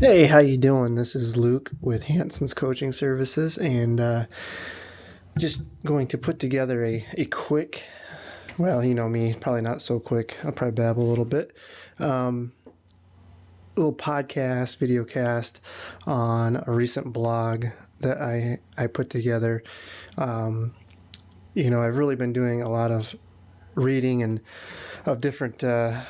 Hey, how you doing? This is Luke with Hansons Coaching Services, and just going to put together a quick, well, you know me, probably not so quick. I'll probably babble a little bit. Um, Little podcast, video cast on a recent blog that I put together. Um, I've really been doing a lot of reading and of different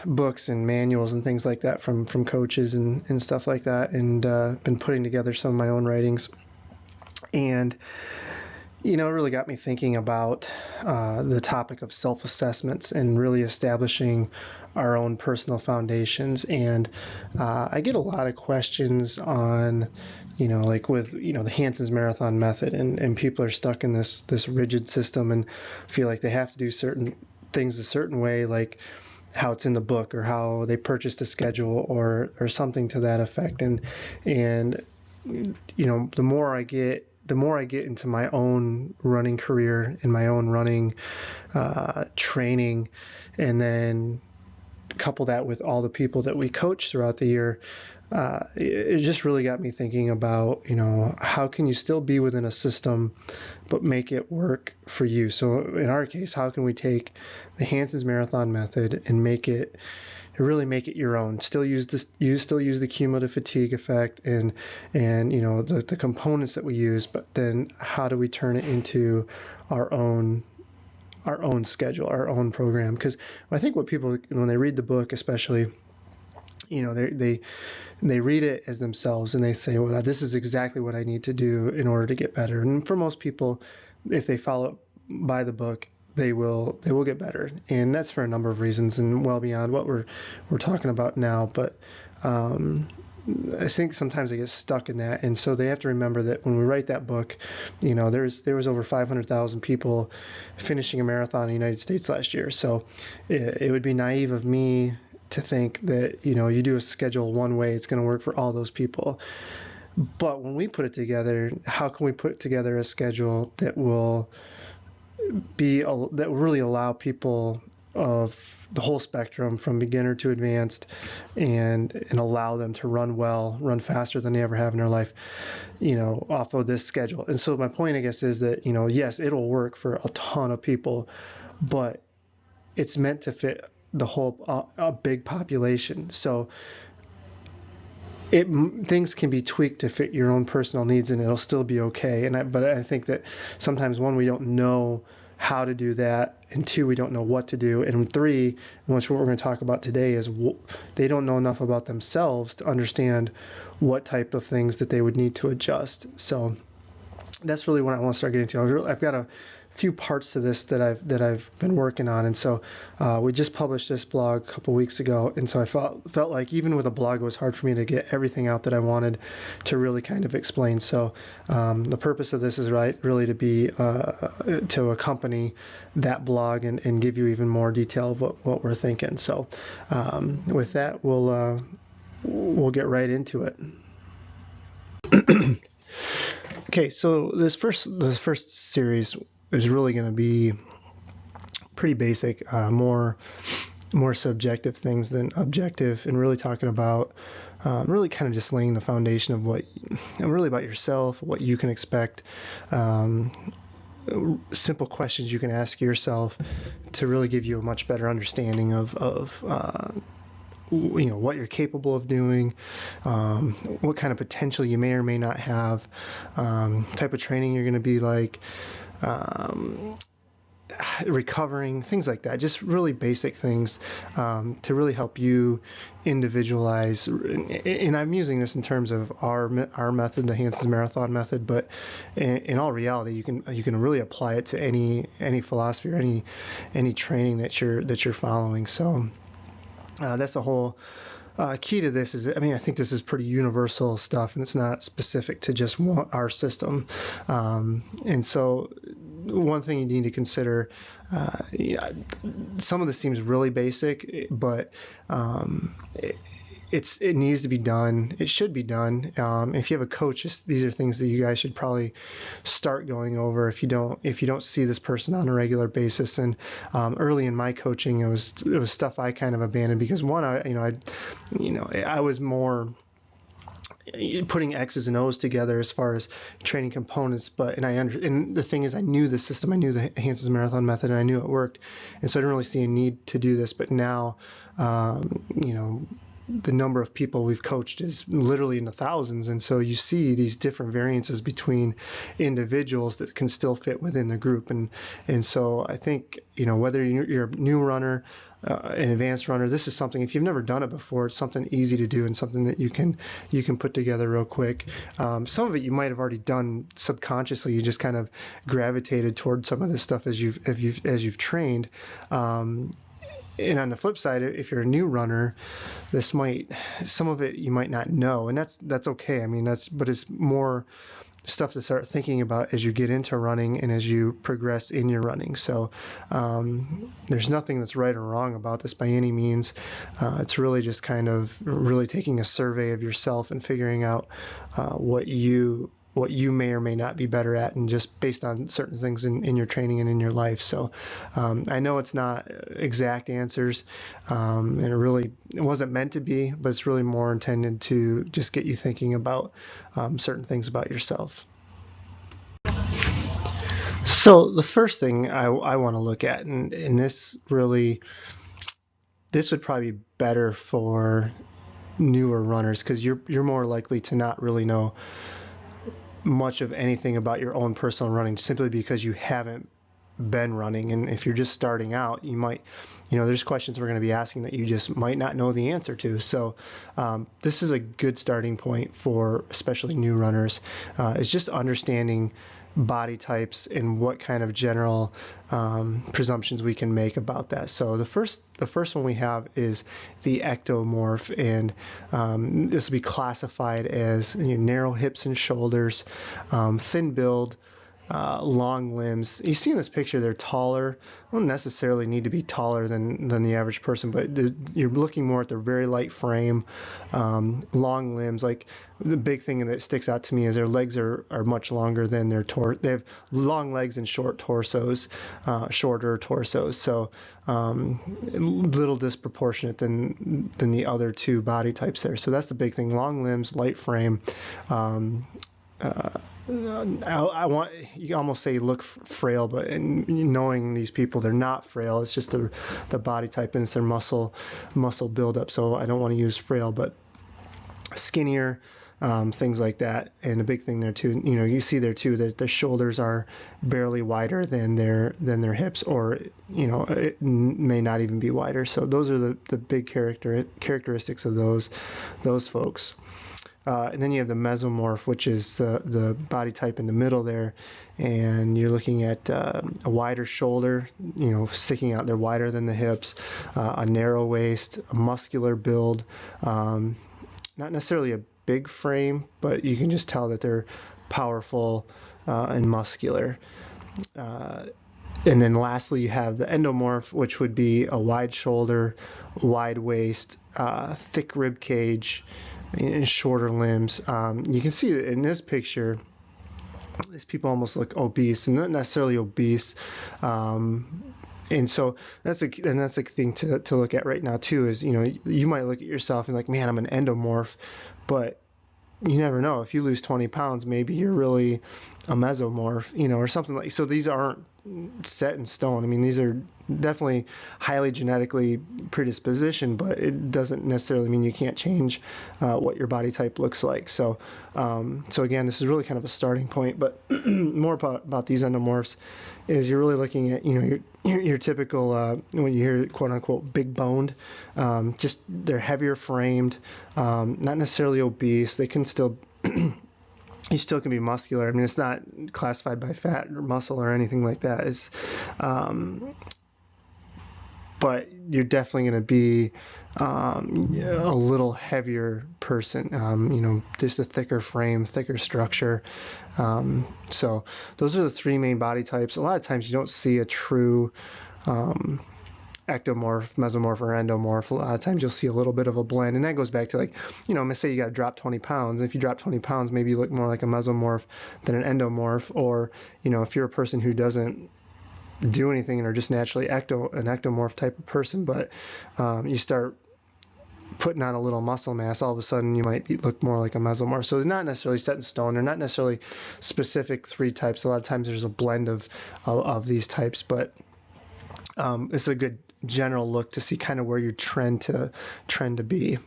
books and manuals and things like that from coaches and stuff like that, and been putting together some of my own writings. And it really got me thinking about the topic of self-assessments and really establishing our own personal foundations. And I get a lot of questions on, like with, the Hansons Marathon Method, and people are stuck in this rigid system and feel like they have to do certain things a certain way, like how it's in the book or how they purchased a schedule or something to that effect. And the more I get into my own running career and my own running training, and then couple that with all the people that we coach throughout the year, it just really got me thinking about, how can you still be within a system but make it work for you? So in our case, how can we take the Hansons Marathon Method and really make it your own? Still use the cumulative fatigue effect and the components that we use, but then how do we turn it into our own schedule, our own program? Because I think what people, when they read the book, especially, they read it as themselves and they say, well, this is exactly what I need to do in order to get better. And for most people, if they follow by the book, they will get better. And that's for a number of reasons and well beyond what we're talking about now. But I think sometimes they get stuck in that, and so they have to remember that when we write that book, there was over 500,000 people finishing a marathon in the United States last year. So it would be naive of me to think that you do a schedule one way, it's going to work for all those people. But when we put it together, how can we put together a schedule that will really allow people of the whole spectrum from beginner to advanced, and allow them to run faster than they ever have in their life, off of this schedule? And so my point, I guess, is that, yes, it'll work for a ton of people, but it's meant to fit the whole a big population. So things can be tweaked to fit your own personal needs, and it'll still be okay. But I think that sometimes, one, we don't know how to do that, and two, we don't know what to do, and three, which what we're going to talk about today, is they don't know enough about themselves to understand what type of things that they would need to adjust. So that's really what I want to start getting to. I've got a few parts to this that I've been working on, and so we just published this blog a couple weeks ago, and so I felt like even with a blog, it was hard for me to get everything out that I wanted to really kind of explain. So the purpose of this is really to be to accompany that blog and give you even more detail of what we're thinking. So with that, we'll get right into it. Okay, so the first series is really going to be pretty basic, more subjective things than objective, and really talking about really kind of just laying the foundation of really about yourself, what you can expect, simple questions you can ask yourself to really give you a much better understanding of what you're capable of doing, what kind of potential you may or may not have, type of training you're going to be like, recovering, things like that. Just really basic things to really help you individualize. And I'm using this in terms of our method, the Hansons Marathon Method, but in all reality, you can really apply it to any philosophy or any training that you're following. So that's the whole key to this. I think this is pretty universal stuff, and it's not specific to just our system. And so one thing you need to consider, some of this seems really basic, but it needs to be done. It should be done. If you have a coach, these are things that you guys should probably start going over if you don't see this person on a regular basis. And early in my coaching, it was stuff I kind of abandoned because, one, I was more putting X's and O's together as far as training components. And the thing is, I knew the system, I knew the Hansons Marathon Method, and I knew it worked, and so I didn't really see a need to do this. But now, the number of people we've coached is literally in the thousands, and so you see these different variances between individuals that can still fit within the group. And so I think, whether you're a new runner, an advanced runner, this is something, if you've never done it before, it's something easy to do and something that you can put together real quick. Some of it you might have already done subconsciously. You just kind of gravitated toward some of this stuff as you've trained. And on the flip side, if you're a new runner, some of it you might not know, and that's okay. I mean, but it's more stuff to start thinking about as you get into running and as you progress in your running. So there's nothing that's right or wrong about this by any means. It's really just kind of really taking a survey of yourself and figuring out what you may or may not be better at, and just based on certain things in your training and in your life. So I know it's not exact answers, and it wasn't meant to be, but it's really more intended to just get you thinking about certain things about yourself. So the first thing I want to look at, and this would probably be better for newer runners, because you're more likely to not really know much of anything about your own personal running, simply because you haven't been running. And if you're just starting out, you might, there's questions we're going to be asking that you just might not know the answer to. So this is a good starting point for especially new runners, is just understanding body types and what kind of general presumptions we can make about that. So the first one we have is the ectomorph, and this will be classified as narrow hips and shoulders, thin build, long limbs. You see in this picture they're taller. Don't necessarily need to be taller than the average person, but you're looking more at their very light frame, long limbs. Like, the big thing that sticks out to me is their legs are much longer than their torso. They have long legs and shorter torsos. So a little disproportionate than the other two body types there. So that's the big thing: long limbs, light frame. You almost say look frail, but knowing these people, they're not frail. It's just the body type, and it's their muscle buildup. So I don't want to use frail, but skinnier, things like that. And the big thing there too, you see there too that the shoulders are barely wider than their hips, or it may not even be wider. So those are the big characteristics of those folks. And then you have the mesomorph, which is the body type in the middle there, and you're looking at a wider shoulder, sticking out. They're wider than the hips, a narrow waist, a muscular build, not necessarily a big frame, but you can just tell that they're powerful and muscular. And then lastly, you have the endomorph, which would be a wide shoulder, wide waist, thick rib cage, and shorter limbs. You can see that in this picture, these people almost look obese, and not necessarily obese. And so that's a thing to look at right now too. Is you might look at yourself and like, man, I'm an endomorph, but you never know. If you lose 20 pounds, maybe you're really a mesomorph, or something like. So these aren't set in stone. I mean, these are definitely highly genetically predispositioned, but it doesn't necessarily mean you can't change what your body type looks like. So again, this is really kind of a starting point. But more about these endomorphs is you're really looking at your typical when you hear quote unquote big boned, just they're heavier framed, not necessarily obese. They can still you still can be muscular. I mean, it's not classified by fat or muscle or anything like that. It's, but you're definitely going to be a little heavier person. Just a thicker frame, thicker structure. So those are the three main body types. A lot of times you don't see a true ectomorph, mesomorph, or endomorph. A lot of times you'll see a little bit of a blend, and that goes back to like, let's say you got to drop 20 pounds. If you drop 20 pounds, maybe you look more like a mesomorph than an endomorph, or if you're a person who doesn't do anything and are just naturally an ectomorph type of person, but you start putting on a little muscle mass, all of a sudden you might look more like a mesomorph. So they're not necessarily set in stone. They're not necessarily specific 3 types. A lot of times there's a blend of these types, but it's a good general look to see kind of where you trend to be.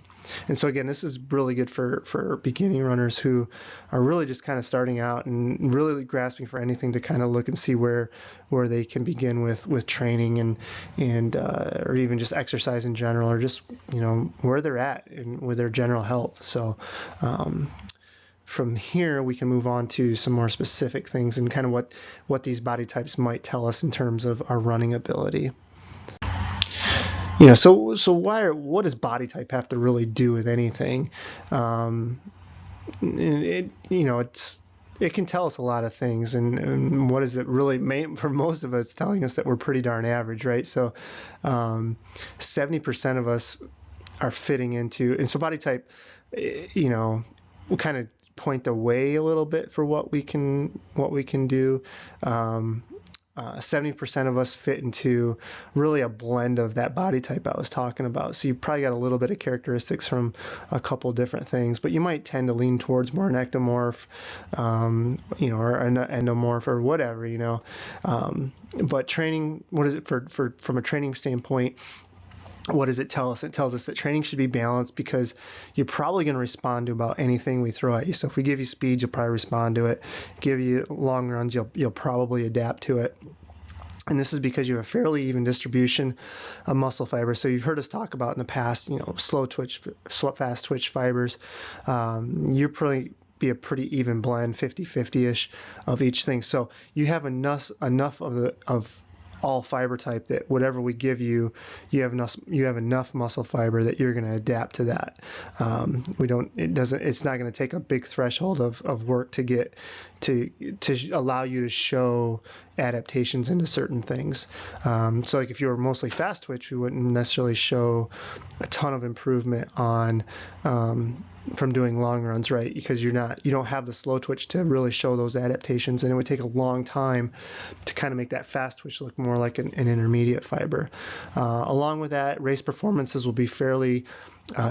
And so again, this is really good for beginning runners who are really just kind of starting out and really grasping for anything to kind of look and see where they can begin with training and or even just exercise in general, or just where they're at with their general health. So from here we can move on to some more specific things and kind of what these body types might tell us in terms of our running ability. So what does body type have to really do with anything? It can tell us a lot of things, and what is it really for most of us, telling us that we're pretty darn average, right? So 70% of us are fitting into, and so body type, will kind of point the way a little bit for what we can do. 70% of us fit into really a blend of that body type I was talking about. So you probably got a little bit of characteristics from a couple different things, but you might tend to lean towards more an ectomorph, or an endomorph or whatever, but training, what is it from a training standpoint? What does it tell us? It tells us that training should be balanced, because you're probably going to respond to about anything we throw at you. So if we give you speed, you'll probably respond to it. Give you long runs, you'll probably adapt to it. And this is because you have a fairly even distribution of muscle fibers. So you've heard us talk about in the past, slow twitch, fast twitch fibers. You're probably be a pretty even blend, 50-50-ish of each thing. So you have enough of all fiber type that whatever we give you, you have enough muscle fiber that you're going to adapt to that. It's not going to take a big threshold of work to get to allow you to show adaptations into certain things. So like if you were mostly fast twitch, we wouldn't necessarily show a ton of improvement on from doing long runs, right? Because you don't have the slow twitch to really show those adaptations, and it would take a long time to kind of make that fast twitch look more like an intermediate fiber. Along with that, race performances will be fairly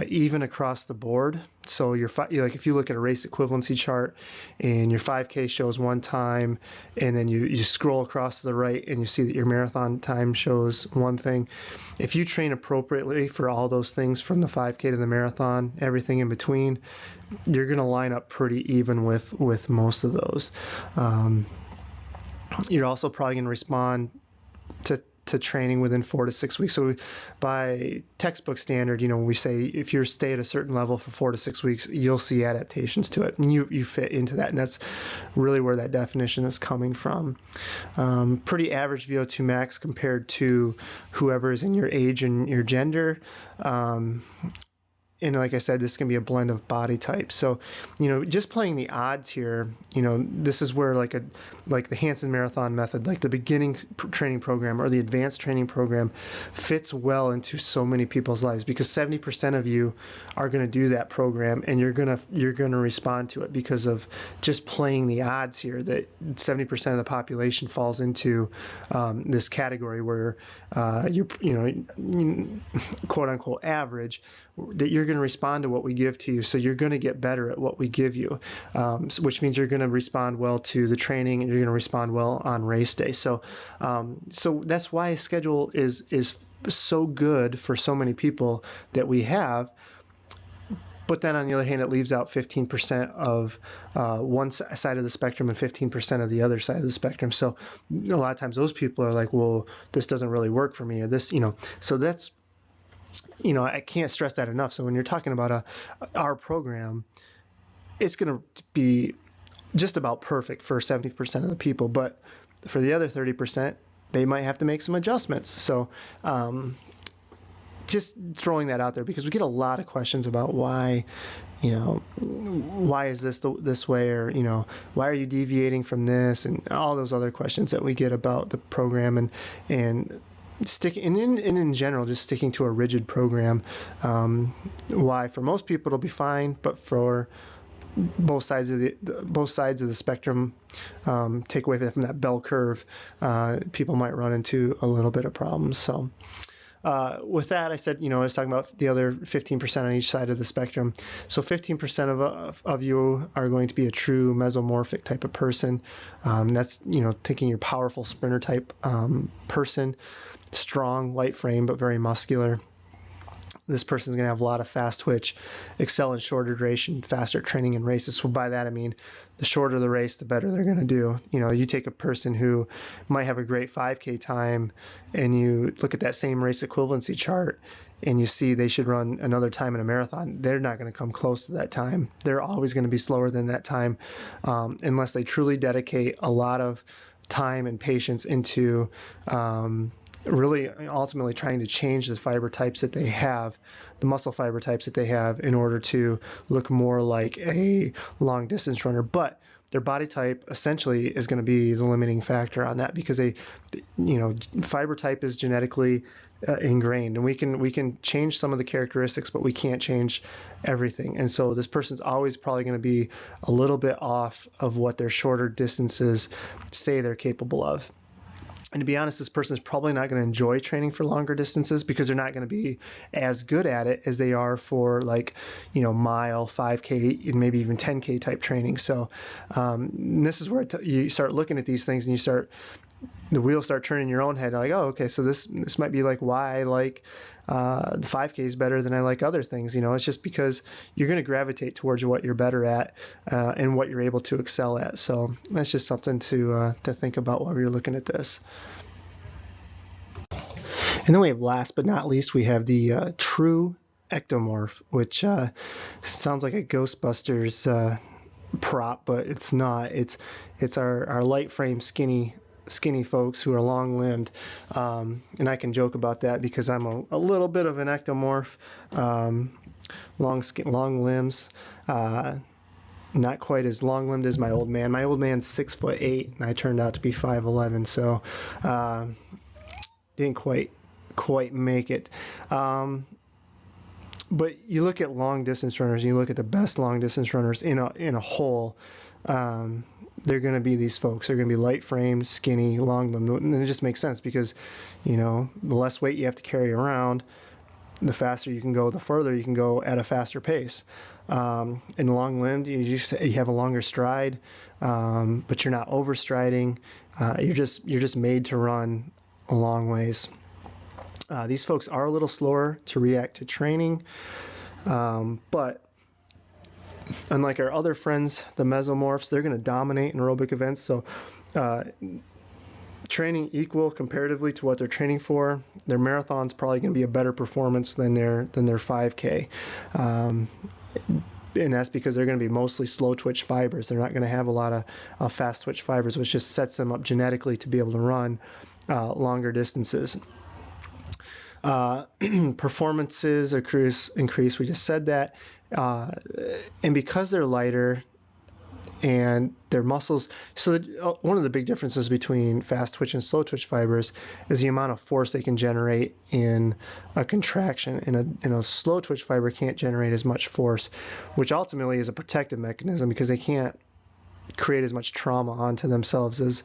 even across the board. So like if you look at a race equivalency chart and your 5K shows one time, and then you scroll across to the right and you see that your marathon time shows one thing. If you train appropriately for all those things, from the 5K to the marathon, everything in between, you're going to line up pretty even with most of those. You're also probably going to respond to training within 4 to 6 weeks. So by textbook standard, we say if you stay at a certain level for 4 to 6 weeks, you'll see adaptations to it, and you fit into that. And that's really where that definition is coming from. Pretty average VO2 max compared to whoever is in your age and your gender. And like I said, this can be a blend of body types. So, just playing the odds here, this is where like the Hansons Marathon Method, like the beginning training program or the advanced training program, fits well into so many people's lives, because 70% of you are going to do that program, and you're going to respond to it because of just playing the odds here, that 70% of the population falls into this category where you're quote unquote average, that you're going to respond to what we give to you. So you're going to get better at what we give you, which means you're going to respond well to the training, and you're going to respond well on race day. So that's why a schedule is so good for so many people that we have. But then on the other hand, it leaves out 15% of one side of the spectrum and 15% of the other side of the spectrum. So a lot of times those people are like, well, this doesn't really work for me, or this, so that's, I can't stress that enough. So when you're talking about our program, it's going to be just about perfect for 70% of the people. But for the other 30%, they might have to make some adjustments. So just throwing that out there, because we get a lot of questions about why is this way, or why are you deviating from this, and all those other questions that we get about the program, and in general, just sticking to a rigid program. Why for most people it'll be fine, but for both sides of the spectrum, take away from that bell curve, people might run into a little bit of problems. So with that, I said, I was talking about the other 15% on each side of the spectrum. So 15% of you are going to be a true mesomorphic type of person. That's, taking your powerful sprinter type person, strong, light frame, but very muscular. This person's going to have a lot of fast twitch, excel in shorter duration, faster training in races. So by that, I mean, the shorter the race, the better they're going to do. You take a person who might have a great 5K time and you look at that same race equivalency chart and you see they should run another time in a marathon. They're not going to come close to that time. They're always going to be slower than that time unless they truly dedicate a lot of time and patience into really ultimately trying to change the fiber types that they have, the muscle fiber types that they have, in order to look more like a long distance runner. But their body type essentially is going to be the limiting factor on that, because fiber type is genetically ingrained, and we can change some of the characteristics, but we can't change everything. And so this person's always probably going to be a little bit off of what their shorter distances say they're capable of. And to be honest, this person is probably not going to enjoy training for longer distances because they're not going to be as good at it as they are for mile, 5K, and maybe even 10K type training. So this is where you start looking at these things and the wheels start turning in your own head. Like, oh, okay, so this might be like why I like the 5Ks better than I like other things. It's just because you're going to gravitate towards what you're better at and what you're able to excel at. So that's just something to think about while you're looking at this. And then we have, last but not least, we have the true ectomorph, which sounds like a Ghostbusters prop, but it's not. It's our light frame, skinny folks who are long-limbed, and I can joke about that because I'm a little bit of an ectomorph, long limbs, not quite as long-limbed as my old man. My old man's 6'8", and I turned out to be 5'11", so didn't quite make it. But you look at long distance runners, and you look at the best long distance runners in a whole. They're going to be these folks. They're going to be light framed, skinny, long limbed, and it just makes sense because, the less weight you have to carry around, the faster you can go, the further you can go at a faster pace. And long limbed, you have a longer stride, but you're not overstriding. You're just made to run a long ways. These folks are a little slower to react to training, but unlike our other friends, the mesomorphs, they're going to dominate in aerobic events. So training equal comparatively to what they're training for, their marathon's probably going to be a better performance than their 5K. And that's because they're going to be mostly slow twitch fibers. They're not going to have a lot of fast twitch fibers, which just sets them up genetically to be able to run longer distances. Performances increase. We just said that. And because they're lighter and their muscles, so one of the big differences between fast twitch and slow twitch fibers is the amount of force they can generate in a contraction. And a slow twitch fiber can't generate as much force, which ultimately is a protective mechanism because they can't create as much trauma onto themselves as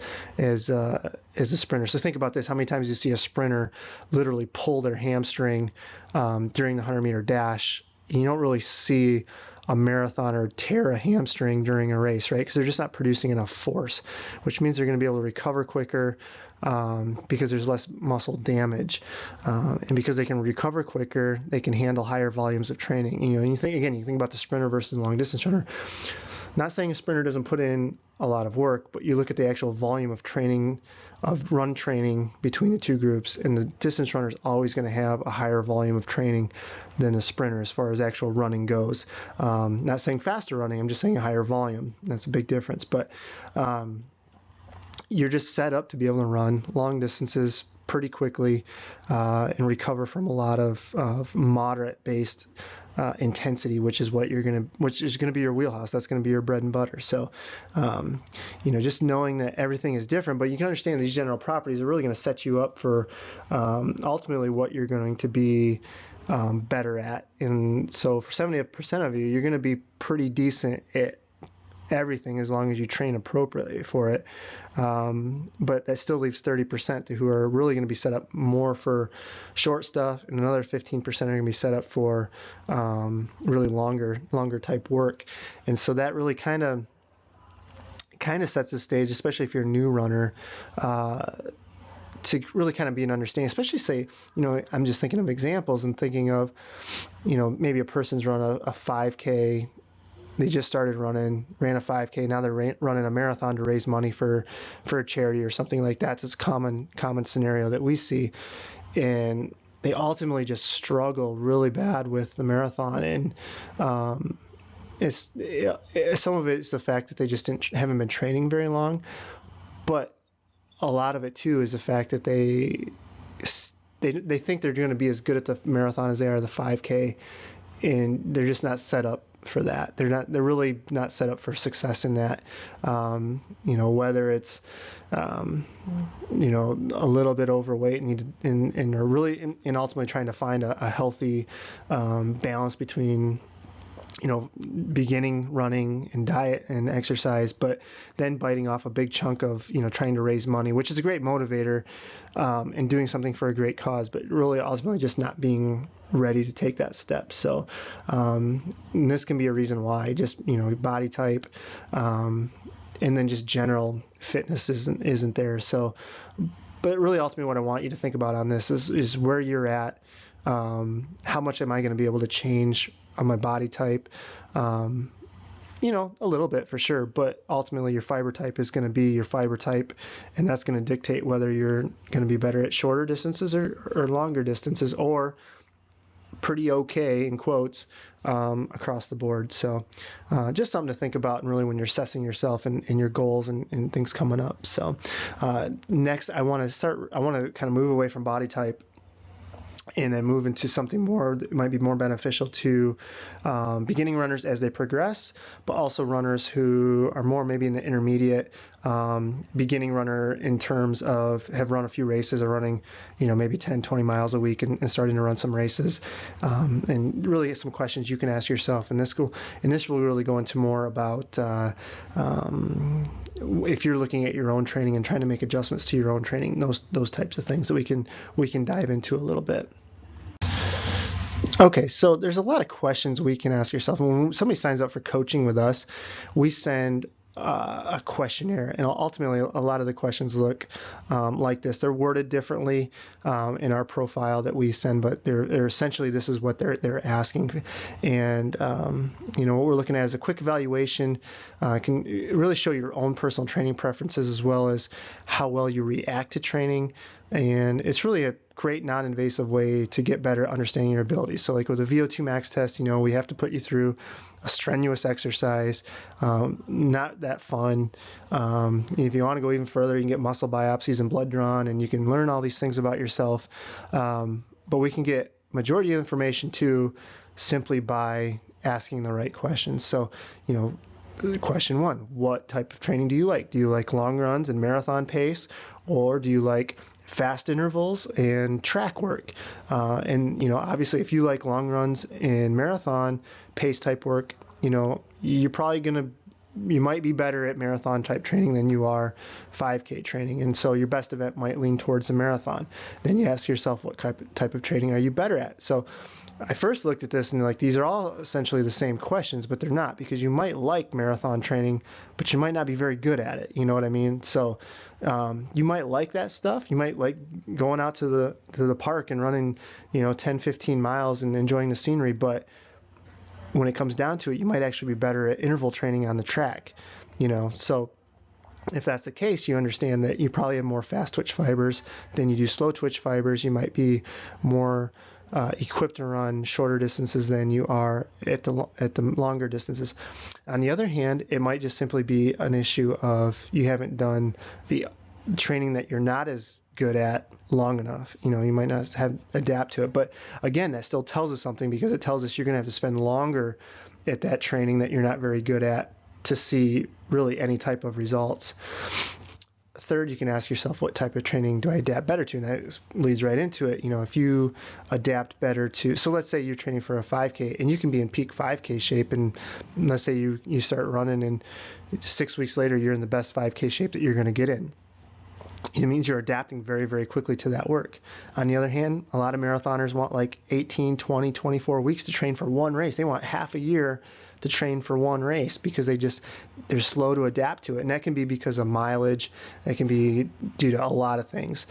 a sprinter. So think about this: how many times you see a sprinter literally pull their hamstring during the 100-meter dash? You don't really see a marathoner tear a hamstring during a race, right? Because they're just not producing enough force, which means they're going to be able to recover quicker because there's less muscle damage. And because they can recover quicker, they can handle higher volumes of training. You think about the sprinter versus the long distance runner. Not saying a sprinter doesn't put in a lot of work, but you look at the actual volume of training, of run training between the two groups, and the distance runner is always going to have a higher volume of training than the sprinter as far as actual running goes. Not saying faster running, I'm just saying a higher volume. That's a big difference. But you're just set up to be able to run long distances pretty quickly and recover from a lot of moderate-based intensity, which is going to be your wheelhouse. That's going to be your bread and butter. So, just knowing that everything is different, but you can understand these general properties are really going to set you up for ultimately what you're going to be better at. And so for 70% of you, you're going to be pretty decent at everything as long as you train appropriately for it. But that still leaves 30% who are really going to be set up more for short stuff, and another 15% are going to be set up for really longer type work. And so that really kind of sets the stage, especially if you're a new runner, to really kind of be an understanding, especially say, I'm just thinking of examples and thinking of, maybe a person's run a 5K. They just started ran a 5K. Now they're running a marathon to raise money for a charity or something like that. It's a common scenario that we see. And they ultimately just struggle really bad with the marathon. And some of it is the fact that they just haven't been training very long. But a lot of it too is the fact that they think they're going to be as good at the marathon as they are the 5K, and they're just not set up for that. They're really not set up for success in that. Whether it's a little bit overweight and are really and ultimately trying to find a healthy balance between beginning running and diet and exercise, but then biting off a big chunk of, trying to raise money, which is a great motivator, and doing something for a great cause, but really ultimately just not being ready to take that step. So, and this can be a reason why, just, body type, and then just general fitness isn't there. So, but really ultimately what I want you to think about on this is where you're at. How much am I going to be able to change on my body type? A little bit for sure, but ultimately your fiber type is going to be your fiber type, and that's going to dictate whether you're going to be better at shorter distances or longer distances, or pretty okay in quotes across the board. So just something to think about, and really when you're assessing yourself and your goals and things coming up. So next I want to kind of move away from body type and then move into something more that might be more beneficial to beginning runners as they progress, but also runners who are more maybe in the intermediate beginning runner in terms of have run a few races or running, maybe 10, 20 miles a week and starting to run some races, and really some questions you can ask yourself. And this will really go into more about if you're looking at your own training and trying to make adjustments to your own training, those types of things that we can dive into a little bit. Okay, so there's a lot of questions we can ask yourself. When somebody signs up for coaching with us, we send a questionnaire, and ultimately a lot of the questions look like this. They're worded differently in our profile that we send, but they're essentially, this is what they're asking. And what we're looking at is a quick evaluation. Can really show your own personal training preferences as well as how well you react to training. And it's really a great non-invasive way to get better understanding your abilities. So like with a VO2 max test, we have to put you through a strenuous exercise, not that fun. If you want to go even further, you can get muscle biopsies and blood drawn, and you can learn all these things about yourself. But we can get majority of information too simply by asking the right questions. So, question one, what type of training do you like? Do you like long runs and marathon pace, or do you like fast intervals and track work? And obviously if you like long runs and marathon pace type work, you're probably you might be better at marathon type training than you are 5K training. And so your best event might lean towards the marathon. Then you ask yourself, what type of training are you better at? So I first looked at this and these are all essentially the same questions, but they're not, because you might like marathon training, but you might not be very good at it. You know what I mean? So you might like that stuff. You might like going out to the park and running, 10, 15 miles and enjoying the scenery. But when it comes down to it, you might actually be better at interval training on the track, So if that's the case, you understand that you probably have more fast twitch fibers than you do slow twitch fibers. You might be more equipped to run shorter distances than you are at the longer distances. On the other hand, it might just simply be an issue of you haven't done the training that you're not as good at long enough. You might not adapt to it. But again, that still tells us something, because it tells us you're going to have to spend longer at that training that you're not very good at to see really any type of results. third, you can ask yourself, what type of training do I adapt better to? And that leads right into it. If you adapt better to, so let's say you're training for a 5K and you can be in peak 5K shape, and let's say you start running and 6 weeks later you're in the best 5K shape that you're going to get in. It means you're adapting very, very quickly to that work. On the other hand, a lot of marathoners want like 18, 20, 24 weeks to train for one race. They want half a year to train for one race because they're slow to adapt to it. And that can be because of mileage. That can be due to a lot of things.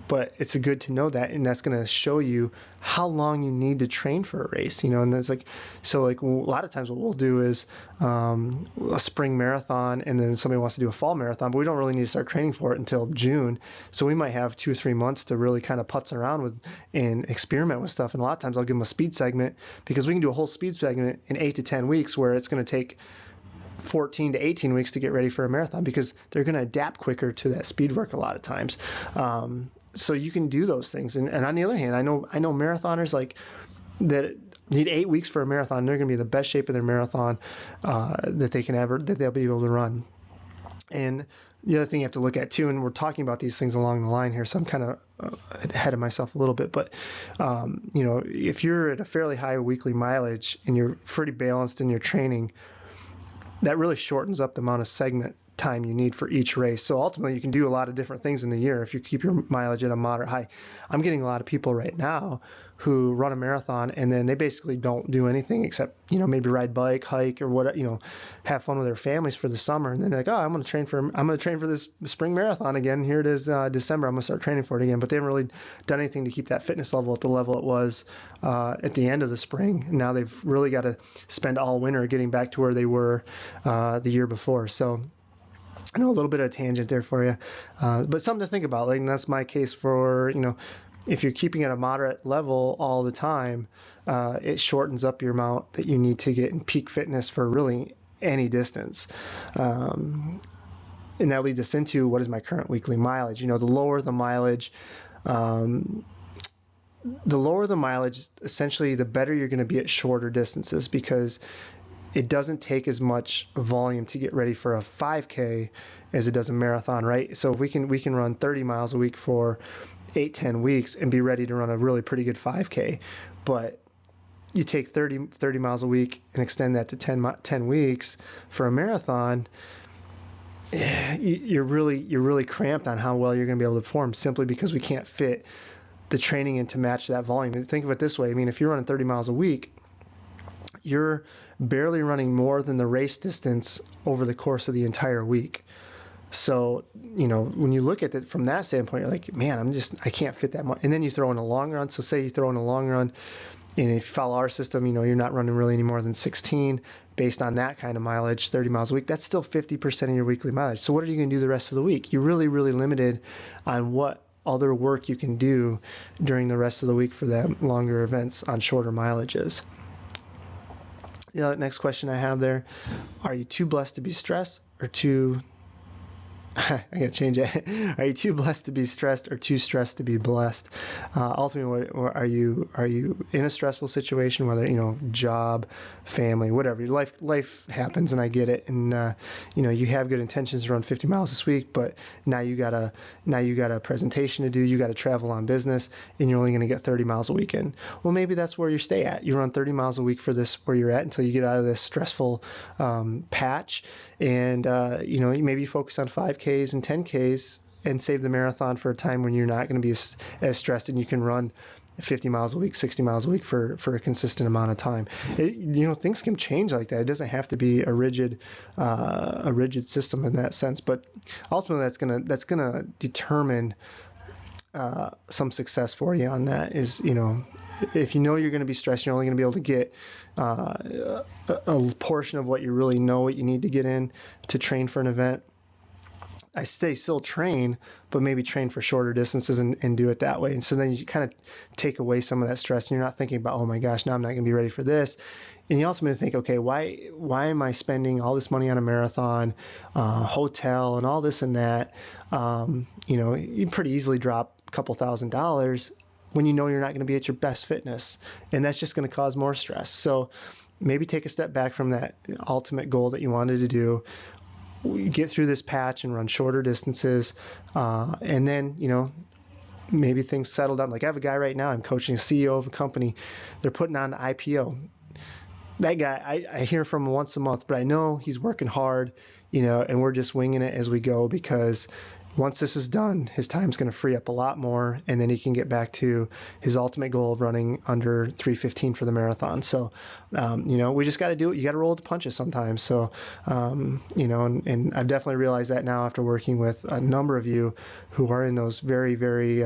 But it's good to know that, and that's going to show you how long you need to train for a race, and it's a lot of times what we'll do is a spring marathon, and then somebody wants to do a fall marathon, but we don't really need to start training for it until June. So we might have 2 or 3 months to really kind of putz around with and experiment with stuff. And a lot of times I'll give them a speed segment, because we can do a whole speed segment in 8 to 10 weeks, where it's going to take 14 to 18 weeks to get ready for a marathon, because they're going to adapt quicker to that speed work a lot of times. So you can do those things. And on the other hand, I know marathoners like that need 8 weeks for a marathon. They're going to be in the best shape of their marathon that they'll be able to run. And the other thing you have to look at too, and we're talking about these things along the line here, so I'm kind of ahead of myself a little bit, but if you're at a fairly high weekly mileage and you're pretty balanced in your training, that really shortens up the amount of segment time you need for each race. So ultimately you can do a lot of different things in the year if you keep your mileage at a moderate high. I'm getting a lot of people right now who run a marathon and then they basically don't do anything except maybe ride bike, hike, or what, have fun with their families for the summer, and then they're like, oh, I'm going to train for this spring marathon again. Here it is, December. I'm going to start training for it again. But they haven't really done anything to keep that fitness level at the level it was at the end of the spring. Now they've really got to spend all winter getting back to where they were the year before. So I know a little bit of a tangent there for you, but something to think about. And that's my case for, if you're keeping at a moderate level all the time, it shortens up your amount that you need to get in peak fitness for really any distance. And that leads us into, what is my current weekly mileage? The lower the mileage, essentially the better you're going to be at shorter distances, because it doesn't take as much volume to get ready for a 5K as it does a marathon, right? So if we can run 30 miles a week for 8-10 weeks and be ready to run a really pretty good 5K, but you take 30 miles a week and extend that to 10 weeks for a marathon, you're really cramped on how well you're going to be able to perform, simply because we can't fit the training in to match that volume. And think of it this way. I mean, if you're running 30 miles a week, you're barely running more than the race distance over the course of the entire week. So, when you look at it from that standpoint, you're like, man, I can't fit that much. And then you throw in a long run. So say you throw in a long run, and if you follow our system, you're not running really any more than 16 based on that kind of mileage, 30 miles a week. That's still 50% of your weekly mileage. So what are you going to do the rest of the week? You're really, really limited on what other work you can do during the rest of the week for them longer events on shorter mileages. The next question I have there, are you too blessed to be stressed or too I gotta change it. Are you too blessed to be stressed or too stressed to be blessed? Ultimately, are you in a stressful situation, whether job, family, whatever? Life happens, and I get it. And you have good intentions to run 50 miles this week, but now you got a presentation to do. You got to travel on business, and you're only going to get 30 miles a week in. Well, maybe that's where you stay at. You run 30 miles a week for this where you're at until you get out of this stressful patch, and maybe you focus on 5Ks and 10Ks and save the marathon for a time when you're not going to be as stressed, and you can run 50 miles a week, 60 miles a week for a consistent amount of time. Things can change like that. It doesn't have to be a rigid system in that sense, but ultimately that's gonna determine some success for you on that. Is if you're going to be stressed, you're only going to be able to get a portion of what you really know what you need to get in to train for an event. I still train, but maybe train for shorter distances and do it that way. And so then you kind of take away some of that stress, and you're not thinking about, oh my gosh, now I'm not going to be ready for this. And you ultimately think, okay, why am I spending all this money on a marathon, hotel, and all this and that? You pretty easily drop a couple $1,000s when you're not going to be at your best fitness, and that's just going to cause more stress. So maybe take a step back from that ultimate goal that you wanted to do. get through this patch and run shorter distances, and then, maybe things settle down. Like I have a guy right now, I'm coaching a CEO of a company. They're putting on an IPO. That guy, I hear from him once a month, but I know he's working hard, and we're just winging it as we go, because once this is done, his time's going to free up a lot more, and then he can get back to his ultimate goal of running under 3:15 for the marathon. So, we just got to do it. You got to roll the punches sometimes. So, and I've definitely realized that now after working with a number of you who are in those very, very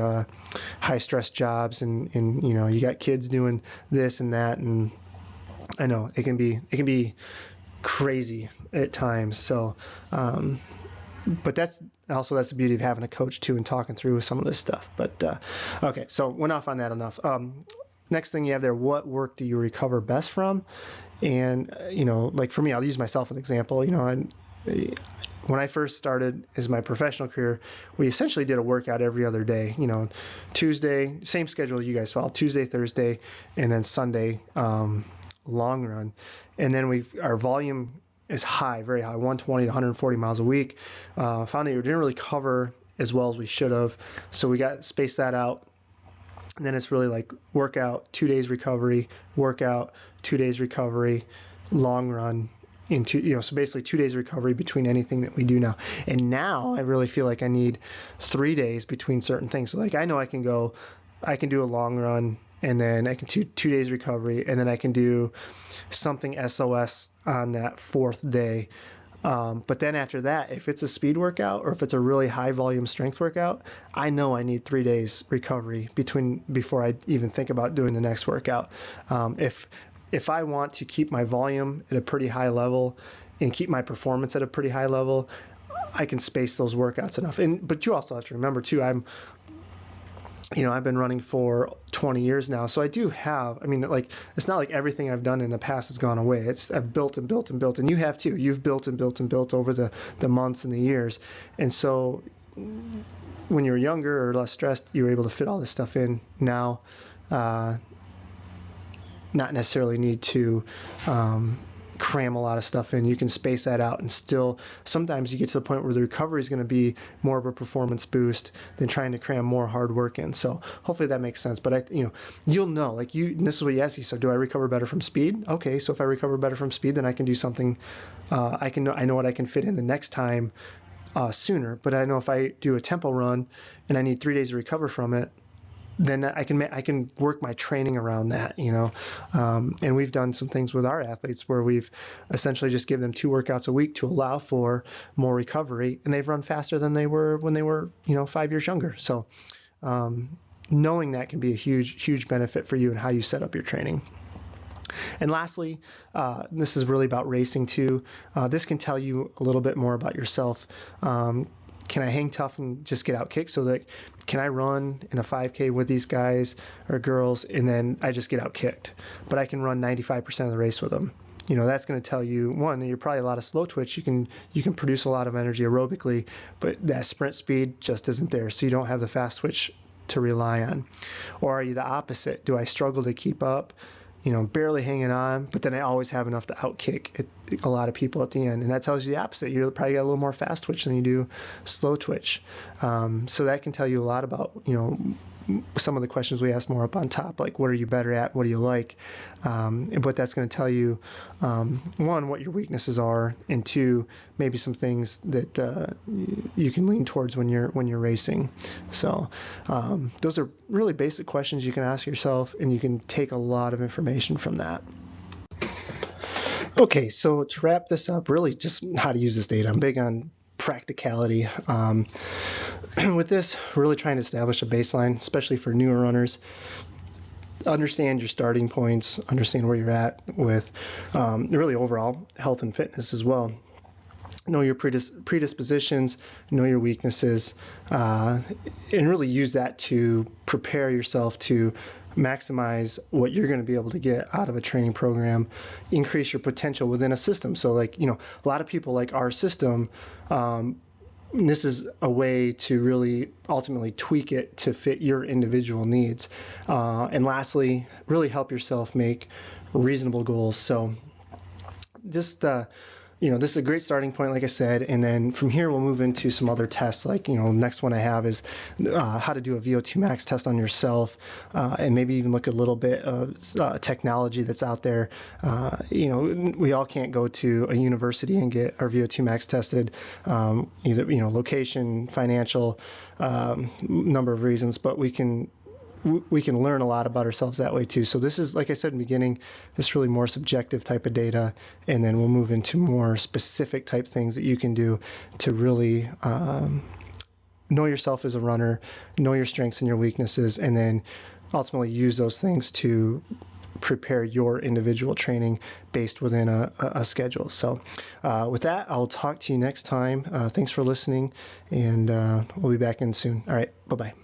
high stress jobs, and you got kids doing this and that, and I know it can be crazy at times. So, but that's the beauty of having a coach too and talking through some of this stuff. But okay, so went off on that enough. Next thing you have there, what work do you recover best from? And like for me, I'll use myself as an example. When I first started as my professional career, we essentially did a workout every other day. Tuesday, same schedule you guys follow, Tuesday, Thursday, and then Sunday, long run. And then our volume is high, very high, 120 to 140 miles a week. Found that we didn't really cover as well as we should have, so we got spaced that out. And then it's really like workout, 2 days recovery, workout, 2 days recovery, long run, so basically 2 days recovery between anything that we do now. And now I really feel like I need 3 days between certain things. So like I know I can do a long run, and then I can do 2 days recovery, and then I can do something SOS on that fourth day. But then after that, if it's a speed workout or if it's a really high volume strength workout, I know I need 3 days recovery before I even think about doing the next workout. If I want to keep my volume at a pretty high level and keep my performance at a pretty high level, I can space those workouts enough. But you also have to remember too, I've been running for 20 years now, so I do have, it's not like everything I've done in the past has gone away. I've built and built and built, and you have too. You've built and built and built over the months and the years. And so when you're younger or less stressed, you were able to fit all this stuff in. Now, not necessarily need to cram a lot of stuff in. You can space that out, and still sometimes you get to the point where the recovery is going to be more of a performance boost than trying to cram more hard work in. So hopefully that makes sense. But you'll know, this is what you ask you. So do I recover better from speed? Okay, so if I recover better from speed, then I can do something. I know what I can fit in the next time sooner. But I know if I do a tempo run and I need 3 days to recover from it, then I can work my training around that, and we've done some things with our athletes where we've essentially just given them 2 workouts a week to allow for more recovery, and they've run faster than they were when they were 5 years younger. So knowing that can be a huge benefit for you and how you set up your training. And lastly, this is really about racing too. This can tell you a little bit more about yourself. Can I hang tough and just get out kicked? So that can I run in a 5K with these guys or girls and then I just get out kicked, but I can run 95% of the race with them? That's going to tell you, one, that you're probably a lot of slow twitch. You can produce a lot of energy aerobically, but that sprint speed just isn't there. So you don't have the fast twitch to rely on. Or are you the opposite? Do I struggle to keep up? Barely hanging on, but then I always have enough to outkick a lot of people at the end. And that tells you the opposite. You probably got a little more fast twitch than you do slow twitch. So that can tell you a lot about, some of the questions we asked more up on top, like what are you better at? What do you like? But that's going to tell you, one, what your weaknesses are, and two, maybe some things that you can lean towards when you're racing. So those are really basic questions you can ask yourself, and you can take a lot of information from that. Okay, so to wrap this up, really just how to use this data. I'm big on practicality. With this, really trying to establish a baseline, especially for newer runners. Understand your starting points, understand where you're at with really overall health and fitness as well. Know your predispositions, know your weaknesses, and really use that to prepare yourself to maximize what you're going to be able to get out of a training program, increase your potential within a system. So a lot of people like our system, this is a way to really ultimately tweak it to fit your individual needs. And lastly, really help yourself make reasonable goals. So just this is a great starting point, like I said, and then from here we'll move into some other tests. Like, next one I have is how to do a VO2 max test on yourself, and maybe even look at a little bit of technology that's out there. We all can't go to a university and get our VO2 max tested, either, location, financial, number of reasons, but we can learn a lot about ourselves that way too. So this is, like I said in the beginning, this is really more subjective type of data, and then we'll move into more specific type things that you can do to really know yourself as a runner, know your strengths and your weaknesses, and then ultimately use those things to prepare your individual training based within a schedule. So with that, I'll talk to you next time. Thanks for listening, and we'll be back in soon. All right, bye-bye.